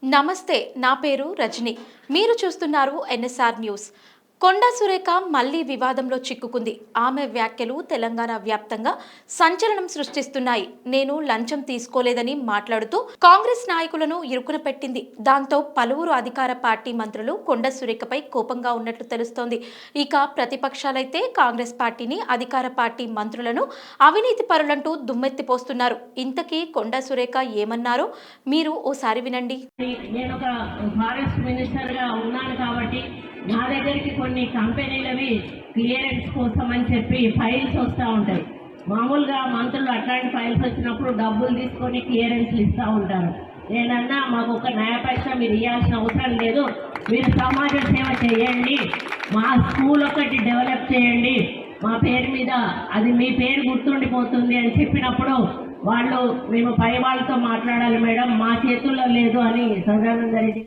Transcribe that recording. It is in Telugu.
నమస్తే, నా పేరు రజని. మీరు చూస్తున్నారు ఎన్ఎస్ఆర్ న్యూస్. కొండా సురేఖ మళ్లీ వివాదంలో చిక్కుకుంది. ఆమె వ్యాఖ్యలు తెలంగాణ వ్యాప్తంగా సంచలనం సృష్టిస్తున్నాయి. నేను లంచం తీసుకోలేదని మాట్లాడుతూ కాంగ్రెస్ నాయకులను ఇరుకున పెట్టింది. దాంతో పలువురు అధికార పార్టీ మంత్రులు కొండా సురేఖపై కోపంగా ఉన్నట్లు తెలుస్తోంది. ఇక ప్రతిపక్షాలైతే కాంగ్రెస్ పార్టీని, అధికార పార్టీ మంత్రులను అవినీతి పరులంటూ దుమ్మెత్తిపోస్తున్నారు. ఇంతకీ కొండా సురేఖ ఏమన్నారో మీరు ఓసారి వినండి. నేను ఒక ఫారెస్ట్ మినిస్టర్ గా ఉన్నాను కాబట్టి నా దగ్గరికి కొన్ని కంపెనీలవి క్లియరెన్స్ కోసం అని చెప్పి ఫైల్స్ వస్తూ ఉంటాయి. మామూలుగా మంత్రులు అట్లాంటి ఫైల్స్ వచ్చినప్పుడు డబ్బులు తీసుకొని క్లియరెన్స్లు ఇస్తూ ఉంటారు. నేనన్నా మాకు ఒక నయా పైసా మీరు ఇవ్వాల్సిన అవసరం లేదు, మీరు సమాజ సేవ చేయండి, మా స్కూల్ ఒకటి డెవలప్ చేయండి, మా పేరు మీద అది మీ పేరు గుర్తుండిపోతుంది అని చెప్పినప్పుడు వాళ్ళు మేము పై వాళ్ళతో మాట్లాడాలి మేడం, మా చేతుల్లో లేదు అని సదానంద రెడ్డి